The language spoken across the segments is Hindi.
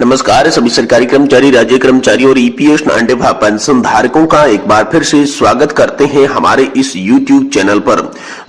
नमस्कार। सभी सरकारी कर्मचारी, राज्य कर्मचारी और ईपीएस नांडेवा पेंशन धारकों का एक बार फिर से स्वागत करते हैं हमारे इस YouTube चैनल पर।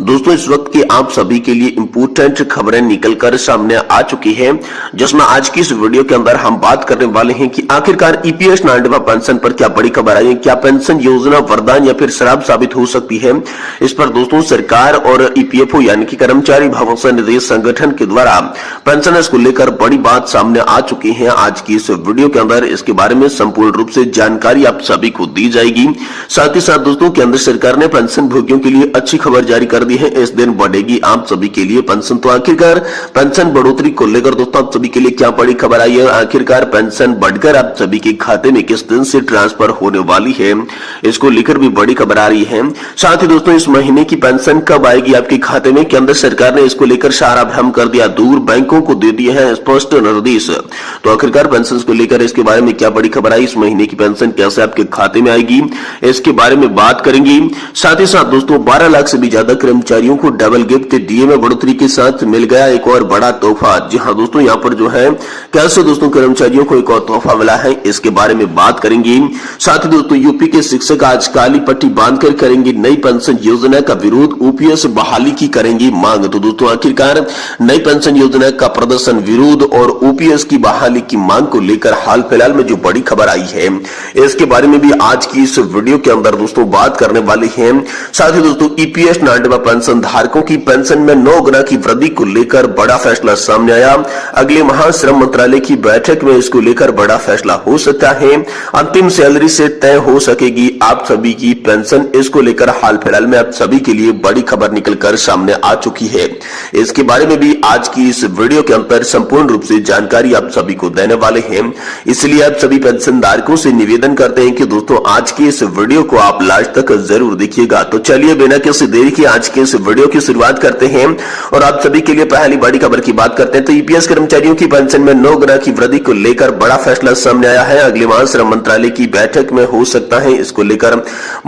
दोस्तों, इस वक्त की आप सभी के लिए इंपोर्टेंट खबरें निकलकर सामने आ चुकी हैं, जिसमें आज की इस वीडियो के अंदर हम बात करने वाले हैं कि आखिरकार ईपीएस नांडेवा पेंशन पर क्या बड़ी खबर आई है। क्या पेंशन योजना वरदान या फिर श्राप साबित हो सकती है? इस पर दोस्तों सरकार और ईपीएफओ यानी कि कर्मचारी भविष्य निधि संगठन के द्वारा पेंशन को लेकर बड़ी बात सामने आ चुकी है। आज की इस वीडियो के अंदर इसके बारे में संपूर्ण रूप से जानकारी आप सभी को दी जाएगी। साथ ही साथ दोस्तों, केंद्र सरकार ने पेंशन भोगियों के लिए अच्छी खबर जारी कर दी है। इस दिन बढ़ेगी आप सभी के लिए पेंशन। तो आखिरकार पेंशन बढ़ोतरी को लेकर दोस्तों आप सभी के लिए क्या बड़ी खबर आई है, आखिरकार पेंशन बढ़कर आप सभी के खाते में किस दिन से ट्रांसफर होने वाली है, इसको लेकर भी बड़ी खबर आ रही है। साथ ही दोस्तों, इस महीने की पेंशन कब आएगी आपके खाते में, केंद्र सरकार ने इसको लेकर सारा भ्रम कर दिया दूर, बैंकों को दे दिए हैं स्पष्ट निर्देश। तो आखिरकार पेंशन को लेकर इसके बारे में क्या बड़ी खबर आई, इस महीने की पेंशन कैसे आपके खाते में आएगी, इसके बारे में बात करेंगे। साथ ही साथ दोस्तों 12 लाख से भी ज्यादा कर्मचारियों को डबल गिफ्ट डीए में बढ़ोतरी के साथ मिल गया एक और बड़ा तोहफा। जी हां दोस्तों, यहां पर जो है कैसे दोस्तों कर्मचारियों को एक और तोहफा मिला है, इसके बारे में बात करेंगे। साथ ही दोस्तों यूपी के शिक्षक आज काली पट्टी बांधकर करेंगे नई पेंशन योजना का विरोध, ओपीएस बहाली की करेंगी मांग। तो दोस्तों आखिरकार नई पेंशन योजना का प्रदर्शन, विरोध और ओपीएस की बहाली की मांग को लेकर हाल फिलहाल में जो बड़ी खबर आई है, इसके बारे में भी आज की इस वीडियो के अंदर दोस्तों बात करने वाले हैं। साथ ही दोस्तों ईपीएस नांडेवा पेंशन धारकों की पेंशन में 9 गुना की वृद्धि को लेकर बड़ा फैसला सामने आया। अगले माह श्रम मंत्रालय की बैठक में इसको लेकर बड़ा फैसला हो सकता है। अंतिम सैलरी से तय हो सकेगी आप सभी की पेंशन, इसको लेकर हाल फिलहाल में आप सभी के लिए बड़ी खबर निकलकर सामने आ चुकी है। इसके बारे में भी आज की इस वीडियो के अंदर संपूर्ण रूप से जानकारी आप सभी को देने वाले हैं। इसलिए आप सभी पेंशन धारकों से निवेदन करते हैं कि दोस्तों आज की इस वीडियो को आप लास्ट तक जरूर देखिएगा। तो चलिए बिना किसी देरी के आज के इस वीडियो की शुरुआत करते हैं और आप सभी के लिए पहली बड़ी खबर की बात करते हैं। तो ईपीएस कर्मचारियों की पेंशन में 9 गुना की वृद्धि को लेकर बड़ा फैसला सामने आया है। अगले माह श्रम मंत्रालय की बैठक में हो सकता है इसको लेकर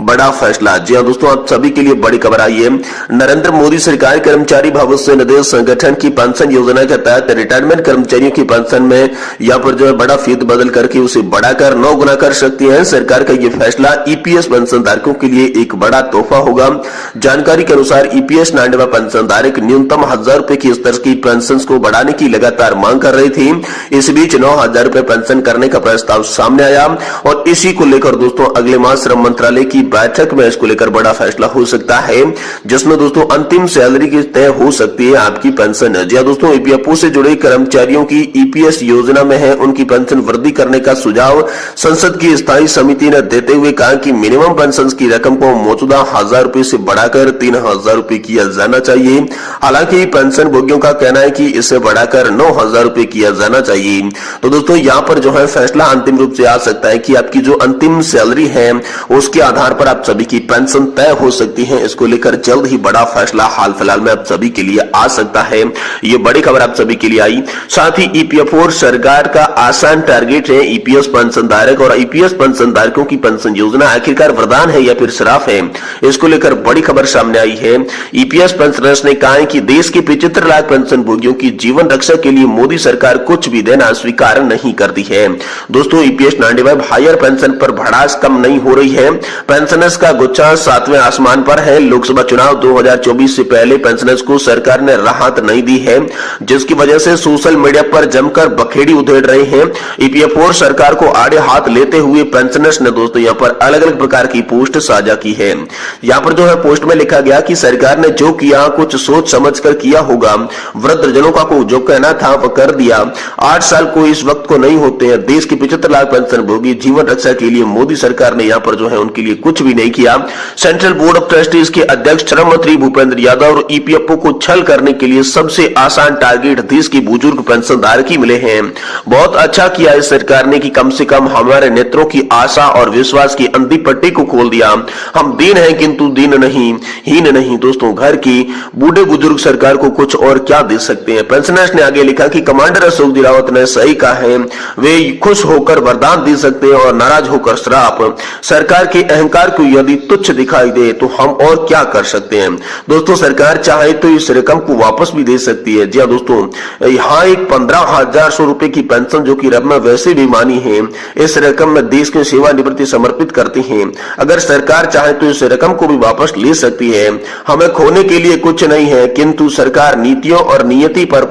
बड़ा फैसला। जी हां दोस्तों, आप सभी के लिए बड़ी खबर आई है। नरेंद्र मोदी सरकार कर्मचारी भविष्य निधि संगठन की पेंशन योजना के तहत रिटायरमेंट कर्मचारियों की पेंशन में यहाँ पर जो है बड़ा फेद बदल करके उसे बढ़ाकर 9 गुना कर सकती है। सरकार का यह फैसला ईपीएस पेंशन धारकों के लिए एक बड़ा तोहफा होगा। जानकारी के अनुसार ईपीएस नांडेवा पेंशन धारक न्यूनतम 1000 रुपए की स्तर की पेंशन को बढ़ाने की लगातार मांग कर रही थी। इस बीच 9000 रुपए पेंशन करने का प्रस्ताव सामने आया और इसी को लेकर दोस्तों अगले माह श्रम मंत्रालय की बैठक में इसको लेकर बड़ा फैसला हो सकता है, जिसमें दोस्तों अंतिम सैलरी की तय हो सकती है आपकी पेंशन। जी दोस्तों, ईपीएफओ से जुड़े कर्मचारियों की ईपीएस योजना में है उनकी पेंशन वृद्धि करने का सुझाव संसद की स्थायी समिति ने देते हुए कहा कि मिनिमम पेंशन की रकम को मौजूदा 1000 रुपए से बढ़ाकर 3000 रुपए किया जाना चाहिए। हालांकि पेंशन भोगियों का कहना है कि इसे बढ़ाकर 9000 रुपए किया जाना चाहिए। तो दोस्तों यहाँ पर जो है फैसला अंतिम रूप से आ सकता है कि आपकी जो अंतिम सैलरी है उसके आधार पर आप सभी की पेंशन तय हो सकती है। इसको लेकर जल्द ही बड़ा फैसला हाल फिलहाल में आप सभी के लिए आ सकता है। ये बड़ी खबर आप सभी के लिए आई। साथ ही ईपीएफओ सरकार का आसान टारगेट है ईपीएस पेंशन धारक और ईपीएस पेंशन धारकों की पेंशन योजना आखिरकार वरदान है या फिर श्राप है, इसको लेकर बड़ी खबर सामने आई है। ईपीएस पेंशनर्स ने कहा है कि देश के 75 लाख पेंशन भोगियों की जीवन रक्षा के लिए मोदी सरकार कुछ भी देना स्वीकार नहीं करती है। दोस्तों ईपीएस नांडेवा हायर पेंशन पर भड़ास कम नहीं हो रही है। पेंशनर्स का गुच्छा 7वें आसमान पर है। लोकसभा चुनाव 2024 से पहले पेंशनर्स को सरकार ने राहत नहीं दी है, जिसकी वजह से सोशल मीडिया पर जमकर बखेड़ी उधेड़ रहे हैं। ईपीएफओ सरकार को आड़े हाथ लेते हुए पेंशनर्स ने दोस्तों यहाँ पर अलग अलग प्रकार की पोस्ट साझा की है। यहाँ पर जो है पोस्ट में लिखा गया कि सरकार ने जो किया कुछ सोच समझ कर किया होगा। वृद्धजनों का को जो कहना था वह कर दिया। 8 साल को इस वक्त को नहीं होते हैं। देश के 75 लाख पेंशन भोगी जीवन रक्षा के लिए मोदी सरकार ने यहाँ पर जो है उनके लिए कुछ भी नहीं किया। सेंट्रल बोर्ड ऑफ ट्रस्टीज के अध्यक्ष श्रम मंत्री भूपेंद्र यादव और ईपीएफओ को छल करने के लिए सबसे आसान टारगेट देश के बुजुर्ग पेंशन धारक ही मिले हैं। बहुत अच्छा किया इस सरकार ने कि कम से कम हमारे नेत्रों की आशा और विश्वास की अंधी पट्टी को खोल दिया। हम दीन हैं किंतु दीन नहीं, हीन नहीं। दोस्तों घर की बूढ़े बुजुर्ग सरकार को कुछ और क्या दे सकते हैं। पेंशनर्स ने आगे लिखा कि कमांडर अशोक रावत ने सही कहा है, वे खुश होकर वरदान दे सकते हैं और नाराज होकर श्राप। सरकार के अहंकार को यदि तुच्छ दिखाई दे तो हम और क्या कर सकते हैं। दोस्तों सरकार चाहे तो इस रकम को वापस भी दे सकती है। जी हाँ दोस्तों, यहाँ एक 15,100 रुपए की पेंशन जो कि रकम वैसे भी मानी है, इस रकम में देश की सेवानिवृत्ति समर्पित करते हैं। अगर सरकार चाहे तो इस रकम को भी वापस ले सकती है। हमें खोने के लिए कुछ नहीं है, किंतु सरकार नीतियों और नियति पर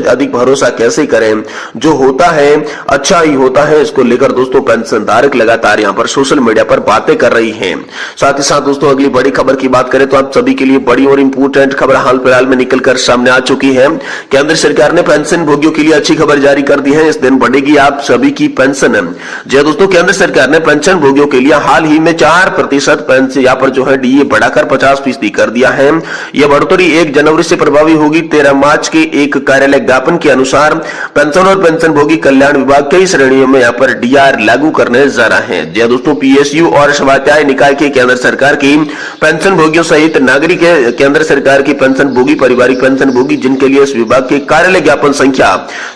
अधिक भरोसा कैसे करें, जो होता है अच्छा ही होता है। इसको लेकर दोस्तों पेंशन धारक लगातार यहाँ पर सोशल मीडिया पर बातें कर रही हैं। साथ ही साथ दोस्तों अगली बड़ी खबर की बात करें तो आप सभी के लिए बड़ी और इंपोर्टेंट खबर हाल फिलहाल में निकलकर सामने आ चुकी है। केंद्र सरकार ने पेंशन भोगियों के लिए अच्छी खबर जारी कर दी है। इस दिन बढ़ेगी आप सभी की पेंशन। जी दोस्तों, केंद्र सरकार ने पेंशन भोगियों के लिए हाल ही में 4% पेंशन यहाँ पर जो है डीए बढ़ाकर 50% कर दिया है। यह बढ़ोतरी 1 जनवरी से प्रभावी होगी। 13 मार्च के एक कार्यालय ज्ञापन के अनुसार पेंशन और पेंशन भोगी कल्याण विभाग कई श्रेणियों में यहाँ पर डीआर लागू करने जा रहा है। जी दोस्तों, पीएसयू और स्वायत्त निकाय के केंद्र सरकार की पेंशन भोगियों सहित नागरिक केंद्र सरकार की पेंशन भोगी, पारिवारिक पेंशन भोगी जिनके लिए इस विभाग के कार्यालय ज्ञापन संख्या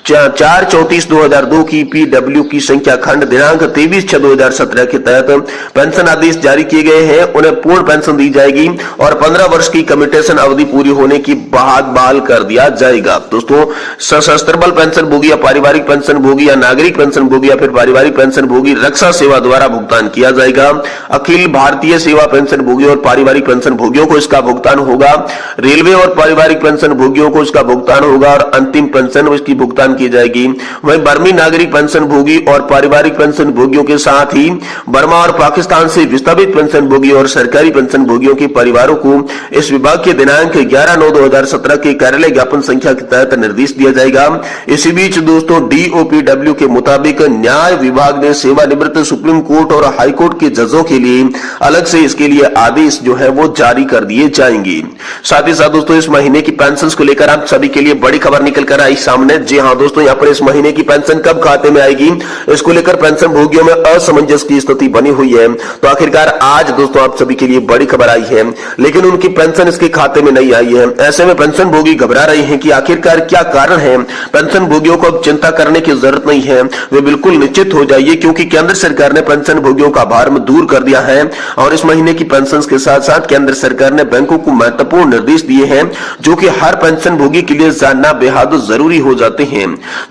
434/2002 की पीडब्ल्यू की संख्या खंड दिनांक 23/6/2017 के तहत पेंशन आदेश जारी किए गए हैं, उन्हें पूर्ण पेंशन दी जाएगी और 15 वर्ष की कम्यूटेशन अवधि पूरी होने की बाद बहाल कर दिया जाएगा। दोस्तों, सशस्त्र बल पेंशन भोगी या पारिवारिक पेंशन भोगी या नागरिक पेंशन भोगी या फिर पारिवारिक पेंशन भोगी रक्षा सेवा द्वारा भुगतान किया जाएगा। अखिल भारतीय सेवा पेंशन भोगी और पारिवारिक पेंशन भोगियों को इसका भुगतान होगा। रेलवे और पारिवारिक पेंशन भोगियों को इसका भुगतान होगा और अंतिम पेंशन इसकी भुगतान की जाएगी। वहीं बर्मी नागरिक पेंशन भोगी और पारिवारिक पेंशन भोगियों के साथ ही बर्मा और पाकिस्तान से विस्थापित पेंशन भोगी और सरकारी पेंशन भोगियों के परिवारों को इस विभाग के दिनांक 11/9/2017 के कार्यालय ज्ञापन संख्या के तहत निर्देश दिया जाएगा। इसी बीच दोस्तों डीओपीडब्ल्यू के मुताबिक न्याय विभाग ने सेवानिवृत्त सुप्रीम कोर्ट और हाई कोर्ट के जजों के लिए अलग से इसके लिए आदेश जो है वो जारी कर दिए जाएंगे। साथ ही साथ दोस्तों इस महीने की पेंशन को लेकर आप सभी के लिए बड़ी खबर निकल कर आई सामने। जी हाँ दोस्तों, यहाँ पर इस महीने की पेंशन कब खाते में आएगी, इसको लेकर पेंशन भोगियों में असमंजस की स्थिति बनी हुई है। तो आखिरकार आज दोस्तों आप सभी के लिए बड़ी खबर आई है, लेकिन उनकी पेंशन इसके खाते में नहीं आई है। ऐसे में पेंशन भोगी घबरा रहे हैं कि आखिरकार क्या कारण है। पेंशन भोगियों को अब चिंता करने की जरूरत नहीं है, वे बिल्कुल निश्चित हो जाइए क्योंकि केंद्र सरकार ने पेंशन भोगियों का भार दूर कर दिया है और इस महीने की पेंशन के साथ साथ केंद्र सरकार ने बैंकों को महत्वपूर्ण निर्देश दिए हैं जो कि हर पेंशन भोगी के लिए जानना बेहद जरूरी हो जाते हैं।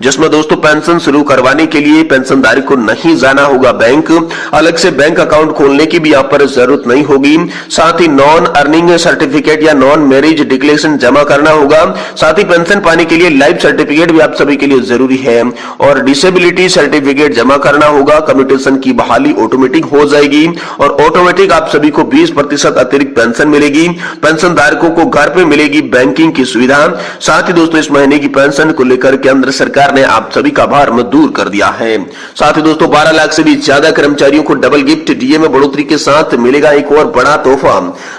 जिसमें दोस्तों पेंशन शुरू करवाने के लिए पेंशनधारी को नहीं जाना होगा बैंक, अलग से बैंक अकाउंट खोलने की भी यहाँ पर जरूरत नहीं होगी। साथ ही नॉन अर्निंग सर्टिफिकेट या नॉन मैरिज डिक्लेरेशन जमा करना होगा। साथ ही पेंशन पाने के लिए लाइफ सर्टिफिकेट भी आप सभी के लिए जरूरी है और डिसेबिलिटी सर्टिफिकेट जमा करना होगा। कम्यूटेशन की बहाली ऑटोमेटिक हो जाएगी और ऑटोमेटिक आप सभी को 20% अतिरिक्त पेंशन मिलेगी। पेंशन धारकों को घर पे मिलेगी बैंकिंग की सुविधा। साथ ही दोस्तों इस महीने की पेंशन को लेकर केंद्र सरकार ने आप सभी का भार दूर कर दिया है। साथ ही दोस्तों 12 लाख से भी ज्यादा कर्मचारियों को डबल गिफ्ट डीए में बढ़ोतरी के साथ मिलेगा एक और बड़ा तोहफा।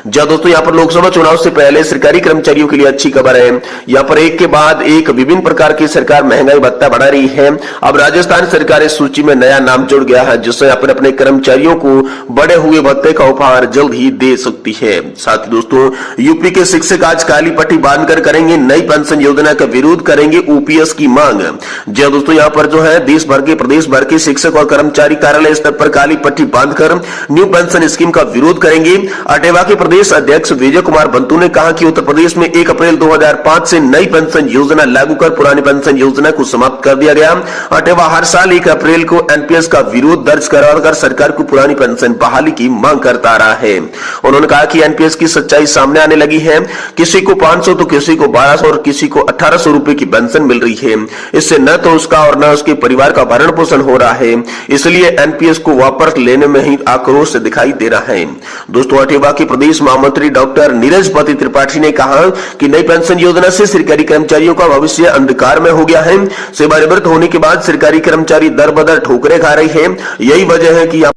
जब दोस्तों यहाँ पर लोकसभा चुनाव से पहले सरकारी कर्मचारियों के लिए अच्छी खबर है। यहाँ पर एक के बाद एक विभिन्न प्रकार की सरकार महंगाई भत्ता बढ़ा रही है। अब राजस्थान सरकार इस सूची में नया नाम जुड़ गया है जिससे यहाँ पर अपने कर्मचारियों को बढ़े हुए भत्ते का उपहार जल्द ही दे सकती है। साथ ही दोस्तों यूपी के शिक्षक आज काली पट्टी बांधकर करेंगे नई पेंशन योजना का विरोध, करेंगे ओपीएस की मांग। जी दोस्तों यहाँ पर जो है देश भर के प्रदेश भर के शिक्षक और कर्मचारी कार्यालय स्तर पर काली पट्टी बांधकर न्यू पेंशन स्कीम का विरोध करेंगे। अटेवा के प्रदेश अध्यक्ष विजय कुमार बंतु ने कहा कि उत्तर प्रदेश में 1 अप्रैल 2005 से नई पेंशन योजना लागू कर पुरानी पेंशन योजना को समाप्त कर दिया गया। अटेवा हर साल 1 अप्रैल को एनपीएस का विरोध दर्ज कराकर सरकार को पुरानी पेंशन बहाली की मांग करता रहा है। उन्होंने कहा कि एनपीएस की सच्चाई सामने आने लगी है। किसी को 500 तो किसी को 1200 और किसी को 1800 रुपए की पेंशन मिल रही है। इससे न तो उसका और न उसके परिवार का भरण पोषण हो रहा है। इसलिए एनपीएस को वापस लेने में ही आक्रोश दिखाई दे रहा है। दोस्तों अटेवा के प्रदेश महामंत्री डॉक्टर नीरज पति त्रिपाठी ने कहा कि नई पेंशन योजना से सरकारी कर्मचारियों का भविष्य अंधकार में हो गया है। सेवानिवृत्त होने के बाद सरकारी कर्मचारी दर बदर ठोकरें खा रही है। यही वजह है कि